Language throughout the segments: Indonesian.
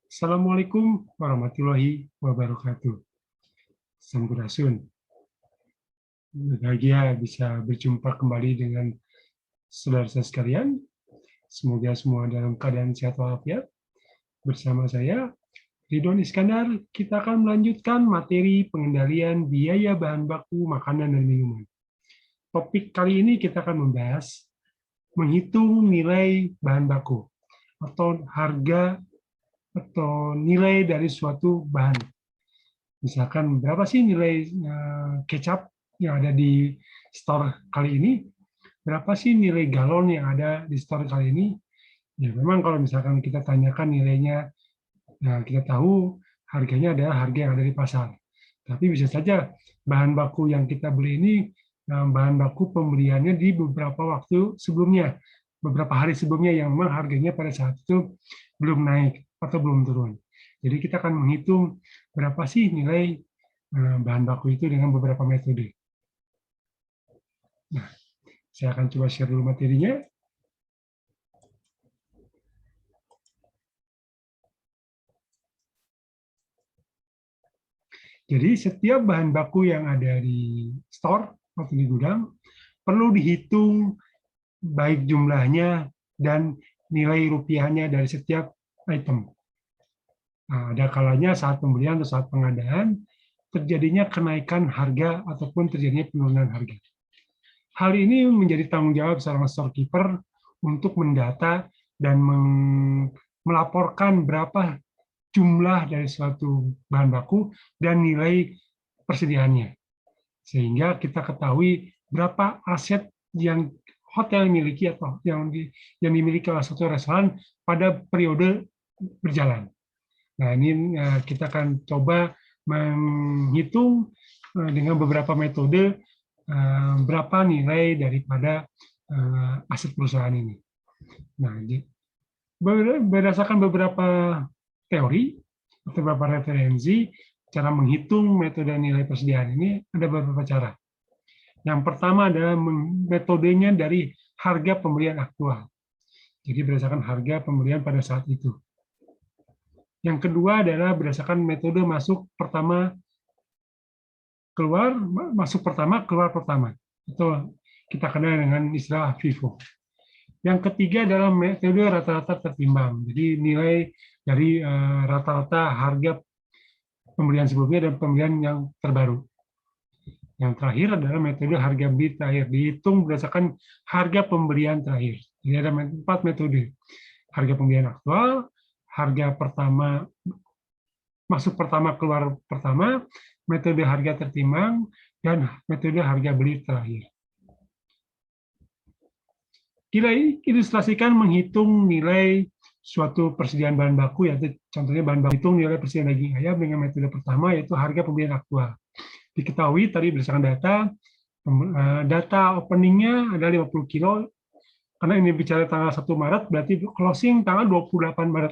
Assalamualaikum warahmatullahi wabarakatuh. Sampurasun. Bahagia bisa berjumpa kembali dengan saudara-saudara sekalian. Semoga semua dalam keadaan sehat walafiat. Bersama saya, Ridwan Iskandar, kita akan melanjutkan materi pengendalian biaya bahan baku makanan dan minuman. Topik kali ini kita akan membahas menghitung nilai bahan baku atau harga atau nilai dari suatu bahan. Misalkan berapa sih nilai kecap yang ada di store kali ini, berapa sih nilai galon yang ada di store kali ini. Ya memang kalau misalkan kita tanyakan nilainya, nah kita tahu harganya adalah harga yang ada di pasar. Tapi bisa saja bahan baku yang kita beli ini, bahan baku pembeliannya di beberapa waktu sebelumnya, beberapa hari sebelumnya yang memang harganya pada saat itu belum naik atau belum turun. Jadi kita akan menghitung berapa sih nilai bahan baku itu dengan beberapa metode. Nah, saya akan coba share dulu materinya. Jadi setiap bahan baku yang ada di store atau di gudang perlu dihitung baik jumlahnya dan nilai rupiahnya dari setiap item. Nah, ada kalanya saat pembelian atau saat pengadaan terjadinya kenaikan harga ataupun terjadinya penurunan harga. Hal ini menjadi tanggung jawab seorang storekeeper untuk mendata dan melaporkan berapa jumlah dari suatu bahan baku dan nilai persediaannya. Sehingga kita ketahui berapa aset yang hotel miliki atau yang dimiliki oleh satu restoran pada periode berjalan. Nah, ini kita akan coba menghitung dengan beberapa metode berapa nilai daripada aset perusahaan ini. Nah, berdasarkan beberapa teori atau beberapa referensi, cara menghitung metode nilai persediaan ini ada beberapa cara. Yang pertama adalah metodenya dari harga pembelian aktual. Jadi berdasarkan harga pembelian pada saat itu. Yang kedua adalah berdasarkan metode masuk pertama keluar, masuk pertama keluar pertama. Itu kita kenal dengan istilah FIFO. Yang ketiga adalah metode rata-rata tertimbang. Jadi nilai dari rata-rata harga pembelian sebelumnya dan pembelian yang terbaru. Yang terakhir adalah metode harga beli terakhir, dihitung berdasarkan harga pembelian terakhir. Jadi ada 4 metode. Harga pembelian aktual, harga pertama, masuk pertama, keluar pertama, metode harga tertimbang, dan metode harga beli terakhir. Kita ilustrasikan menghitung nilai suatu persediaan bahan baku, yaitu contohnya bahan baku hitung nilai persediaan daging ayam dengan metode pertama, yaitu harga pembelian aktual. Diketahui tadi berdasarkan data openingnya ada 50 kilo, karena ini bicara tanggal 1 Maret, berarti closing tanggal 28 Maret.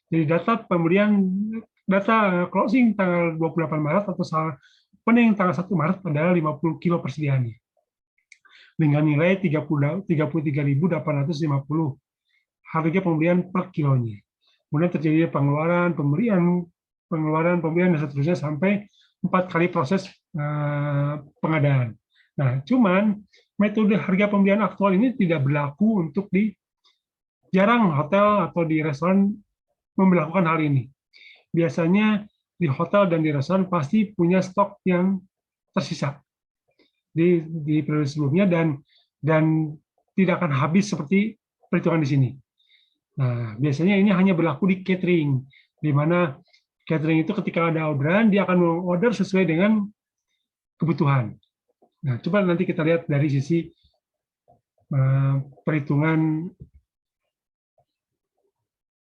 Jadi data closing tanggal 28 Maret atau opening tanggal 1 Maret adalah 50 kilo persediaannya. Dengan nilai 33.850 harga pembelian per kilonya. Kemudian terjadi pengeluaran, pembelian, dan seterusnya sampai 4 kali proses pengadaan. Nah, cuman metode harga pembelian aktual ini tidak berlaku untuk jarang hotel atau di restoran memberlakukan hal ini. Biasanya di hotel dan di restoran pasti punya stok yang tersisa di periode sebelumnya dan tidak akan habis seperti perhitungan di sini. Nah, biasanya ini hanya berlaku di catering, di mana catering itu ketika ada orderan dia akan mengorder sesuai dengan kebutuhan. Nah, coba nanti kita lihat dari sisi perhitungan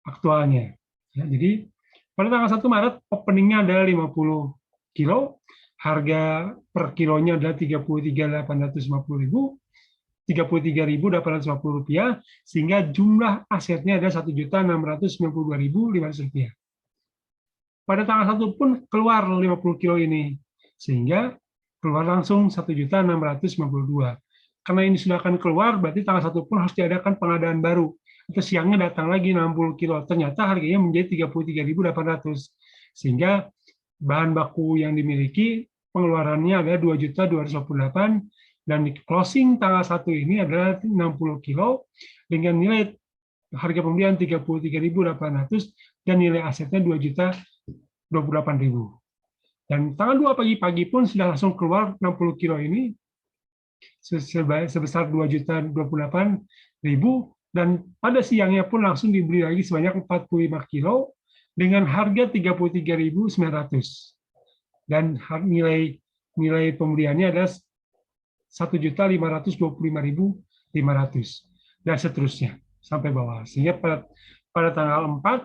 aktualnya. Ya, jadi pada tanggal 1 Maret openingnya adalah 50 kilo, harga per kilonya adalah 33.850 rupiah, sehingga jumlah asetnya adalah 1.692.500 rupiah. Pada tanggal 1 pun keluar 50 kilo ini, sehingga keluar langsung 1.652. Karena ini sudah akan keluar, berarti tanggal 1 pun harus diadakan pengadaan baru. Itu siangnya datang lagi 60 kilo. Ternyata harganya menjadi 33.800. Sehingga bahan baku yang dimiliki pengeluarannya ada 2.228 dan di closing tanggal 1 ini adalah 60 kilo dengan nilai harga pembelian 33.800 dan nilai asetnya 2.028.000. Dan tanggal 2 pagi-pagi pun sudah langsung keluar 60 kilo ini sebesar 2.028.000 dan pada siangnya pun langsung dibeli lagi sebanyak 45 kilo dengan harga 33.900 dan nilai pembeliannya adalah 1.525.500 dan seterusnya sampai bawah. Sehingga pada tanggal 4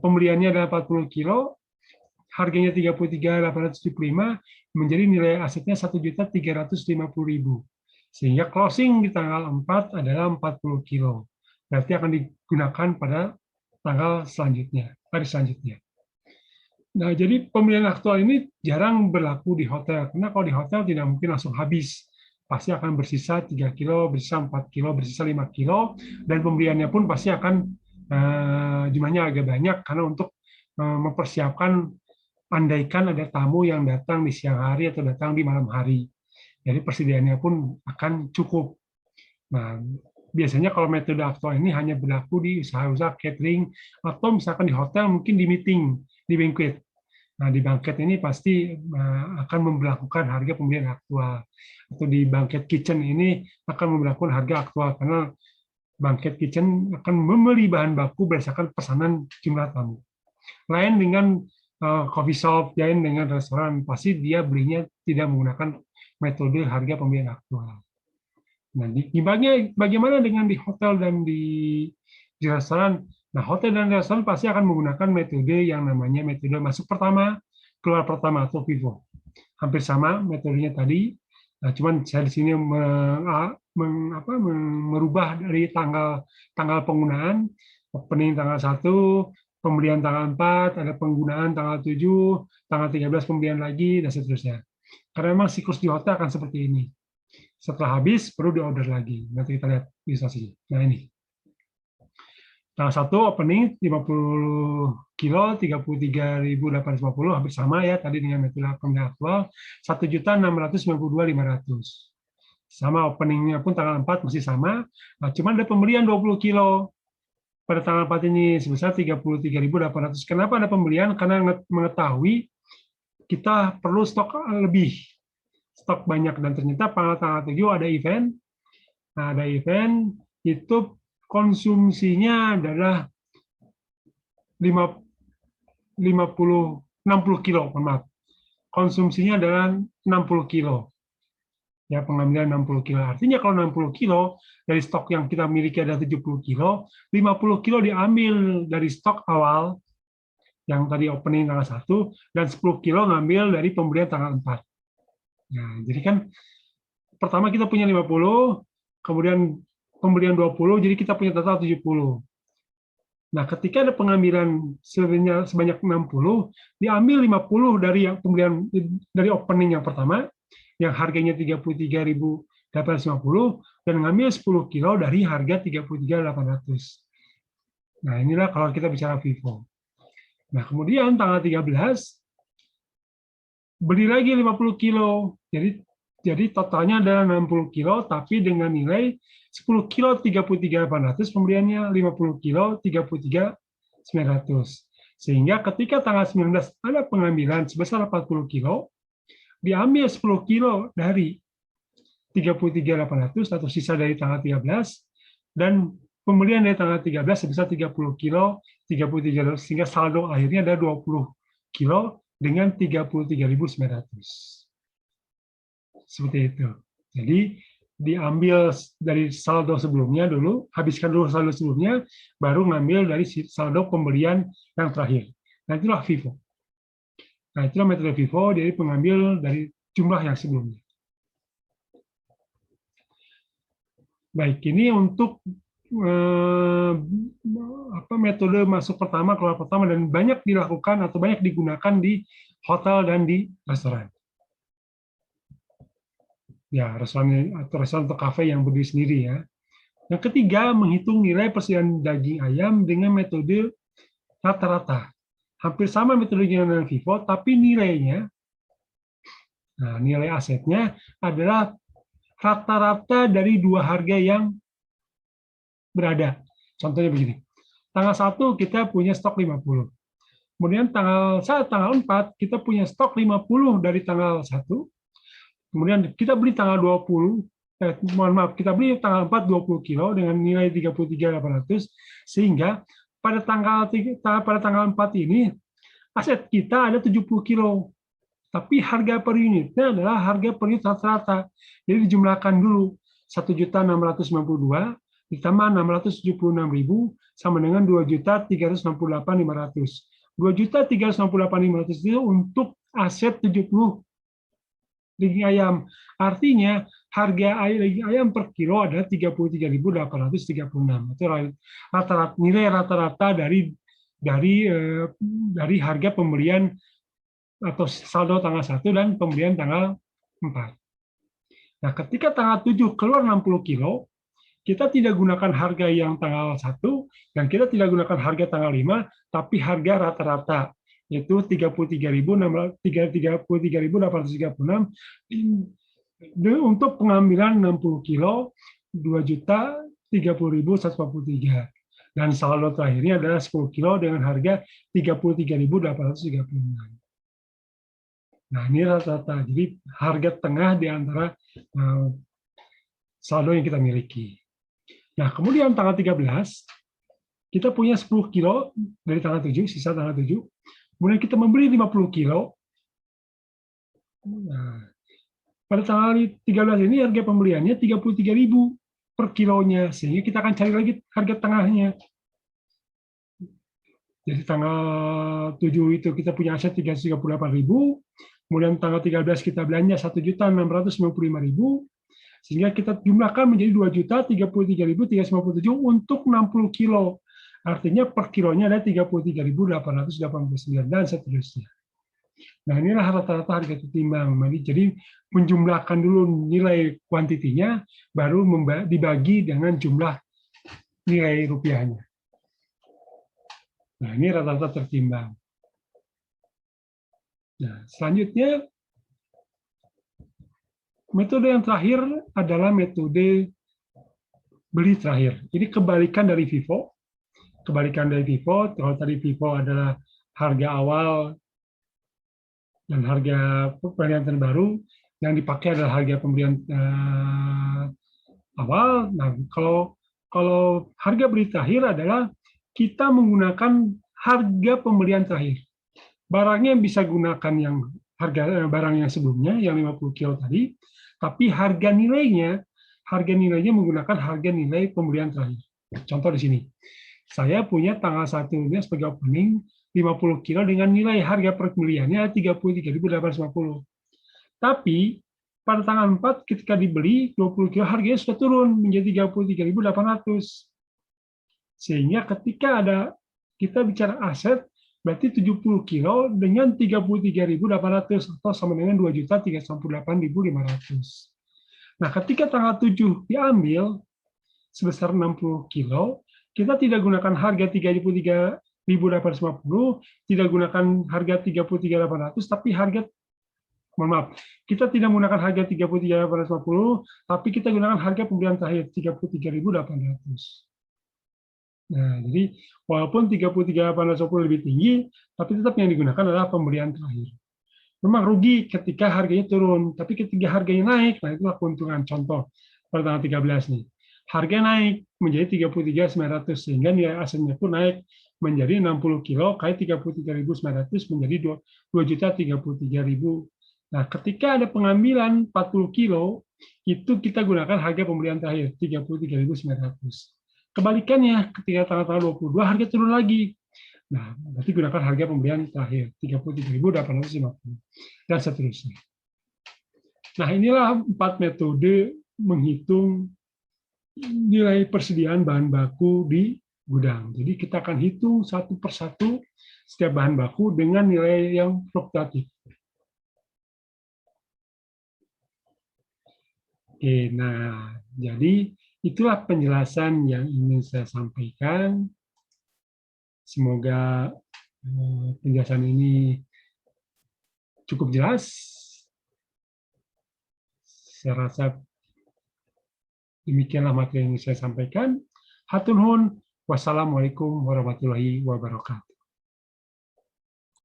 pembeliannya adalah 40 kilo, harganya 33.875 menjadi nilai asetnya 1.350.000. Sehingga closing di tanggal 4 adalah 40 kilo. Berarti akan digunakan pada tanggal selanjutnya, hari selanjutnya. Nah, jadi pembelian aktual ini jarang berlaku di hotel, karena kalau di hotel tidak mungkin langsung habis. Pasti akan bersisa 3 kilo, bersisa 4 kilo, bersisa 5 kilo, dan pembeliannya pun pasti akan jumlahnya agak banyak, karena untuk mempersiapkan andaikan ada tamu yang datang di siang hari atau datang di malam hari. Jadi persediaannya pun akan cukup. Nah, biasanya kalau metode aktual ini hanya berlaku di usaha-usaha catering atau misalkan di hotel mungkin di meeting, di banquet. Nah, di banquet ini pasti akan memberlakukan harga pembelian aktual. Atau di banquet kitchen ini akan memberlakukan harga aktual karena banquet kitchen akan membeli bahan baku berdasarkan pesanan jumlah tamu. Lain dengan coffee shop, lain dengan restoran, pasti dia belinya tidak menggunakan metode harga pembelian aktual. Nah, bagaimana dengan di hotel dan di restoran? Nah, hotel dan restoran pasti akan menggunakan metode yang namanya metode masuk pertama, keluar pertama atau FIFO. Hampir sama metodenya tadi. Nah, cuman saya di sini merubah dari tanggal penggunaan, opening tanggal 1, pembelian tanggal 4, ada penggunaan tanggal 7, tanggal 13 pembelian lagi, dan seterusnya. Karena memang siklus di hotel akan seperti ini. Setelah habis, perlu di-order lagi. Nanti kita lihat ilustrasinya. Nah, ini. Tanggal 1 opening 50 kilo 33.850 hampir sama ya tadi dengan metode pembelian aktual 1.692.500. Sama openingnya pun tanggal 4 masih sama. Nah, cuman ada pembelian 20 kilo pada tanggal 4 ini sebesar 33.800. Kenapa ada pembelian? Karena mengetahui kita perlu stok lebih, stok banyak dan ternyata pada tanggal 7 ada event. Nah, ada event itu konsumsinya adalah 60 kilo, maaf. Konsumsinya adalah 60 kilo. Ya, pengambilan 60 kilo. Artinya kalau 60 kilo dari stok yang kita miliki ada 70 kilo, 50 kilo diambil dari stok awal yang tadi opening tanggal 1 dan 10 kilo ngambil dari pembelian tanggal 4. Nah, jadi kan pertama kita punya 50, kemudian pembelian 20, jadi kita punya total 70. Nah, ketika ada pengambilan sebanyak 60, diambil 50 dari yang pembelian dari opening yang pertama, yang harganya 33.850, dan ngambil 10 kilo dari harga 33.800. Nah, inilah kalau kita bicara FIFO. Nah, kemudian tanggal 13, beli lagi 50 kilo. Jadi totalnya adalah 60 kilo, tapi dengan nilai 10 kilo 33.800, pembeliannya 50 kilo 33.900. Sehingga ketika tanggal 19 ada pengambilan sebesar 40 kilo, diambil 10 kilo dari 33.800 atau sisa dari tanggal 13, dan pembelian dari tanggal 13 sebesar 30 kilo 33.900, sehingga saldo akhirnya ada 20 kilo dengan 33.900. Seperti itu. Jadi diambil dari saldo sebelumnya dulu, habiskan dulu saldo sebelumnya, baru ngambil dari saldo pembelian yang terakhir. Nah, itulah FIFO. Nah, itulah metode FIFO, jadi pengambil dari jumlah yang sebelumnya. Baik, ini untuk metode masuk pertama, keluar pertama, dan banyak dilakukan atau banyak digunakan di hotel dan di restoran. Ya, restoran atau kafe yang berdiri sendiri ya. Yang ketiga, menghitung nilai persediaan daging ayam dengan metode rata-rata. Hampir sama metodenya dengan FIFO, tapi nilainya, nah, nilai asetnya adalah rata-rata dari dua harga yang berada. Contohnya begini. Tanggal 1 kita punya stok 50. Kemudian tanggal 4 kita punya stok 50 dari tanggal 1. Kemudian kita beli tanggal 20, mohon maaf, kita beli tanggal 4 20 kilo dengan nilai 33.800, sehingga pada tanggal 4 ini aset kita ada 70 kilo. Tapi harga per unitnya adalah harga per unit rata-rata. Jadi dijumlahkan dulu 1.692 ditambah 676.000 sama dengan 2.368.500. 2.368.500 itu untuk aset 70 daging ayam. Artinya harga daging ayam per kilo adalah 33.836. Itu rata-rata nilai rata-rata dari harga pembelian atau saldo tanggal 1 dan pembelian tanggal 4. Nah, ketika tanggal 7 keluar 60 kilo, kita tidak gunakan harga yang tanggal 1 dan kita tidak gunakan harga tanggal 5, tapi harga rata-rata, yaitu 33.836 untuk pengambilan 60 kilo 2.030.143. Dan saldo terakhirnya adalah 10 kilo dengan harga 33.836. Nah, ini rata-rata. Jadi harga tengah di antara saldo yang kita miliki. Nah, kemudian tanggal 13, kita punya 10 kilo dari tanggal 7, sisa tanggal 7. Kemudian kita membeli 50 kilo. Nah, pada tanggal 13 ini harga pembeliannya 33.000 per kilonya, sehingga kita akan cari lagi harga tengahnya. Jadi tanggal 7 itu kita punya aset 338.000, kemudian tanggal 13 kita belanja 1.695.000, sehingga kita jumlahkan menjadi 2.033.357 untuk 60 kilo. Artinya per kilonya ada 33.889 dan seterusnya. Nah, inilah rata-rata harga tertimbang. Jadi menjumlahkan dulu nilai kuantitinya, baru dibagi dengan jumlah nilai rupiahnya. Nah, ini rata-rata tertimbang. Nah, selanjutnya, metode yang terakhir adalah metode beli terakhir. Ini kebalikan dari FIFO. Kebalikan dari FIFO, kalau tadi FIFO adalah harga awal dan harga pembelian terbaru, yang dipakai adalah harga pembelian awal. Nah, kalau harga beli terakhir adalah kita menggunakan harga pembelian terakhir. Barangnya bisa gunakan yang harga barang yang sebelumnya, yang 50 kilo tadi, tapi harga nilainya menggunakan harga nilai pembelian terakhir. Contoh di sini. Saya punya tanggal 1-nya sebagai opening 50 kilo dengan nilai harga per pembeliannya 33.850. Tapi pada tanggal 4 ketika dibeli 20 kilo harganya sudah turun menjadi 33.800. Sehingga ketika kita bicara aset berarti 70 kilo dengan 33.800 atau sama dengan 2.398.500. Nah, ketika tanggal 7 diambil sebesar 60 kilo, kita tidak gunakan harga 33.850, tidak gunakan harga 33.800, tapi kita tidak menggunakan harga 33.850, tapi kita gunakan harga pembelian terakhir 33.800. Nah, jadi walaupun 33.850 lebih tinggi, tapi tetap yang digunakan adalah pembelian terakhir. Memang rugi ketika harganya turun, tapi ketika harganya naik, nah itulah keuntungan. Contoh pada tanggal 13 nih. Harga naik menjadi 33.900 sehingga nilai asetnya pun naik menjadi 60 kilo kali 33.900 menjadi 2.033.000. Nah, ketika ada pengambilan 40 kilo itu kita gunakan harga pembelian terakhir 33.900. Kebalikannya ketika tanggal 22 harga turun lagi. Nah, berarti gunakan harga pembelian terakhir 33.850 dan seterusnya. Nah, inilah 4 metode menghitung nilai persediaan bahan baku di gudang. Jadi kita akan hitung satu persatu setiap bahan baku dengan nilai yang fluktuatif. Oke, nah jadi Itulah penjelasan yang ingin saya sampaikan. Semoga penjelasan ini cukup jelas. Saya rasa demikianlah materi yang saya sampaikan. Hatur nuhun. Wassalamualaikum warahmatullahi wabarakatuh.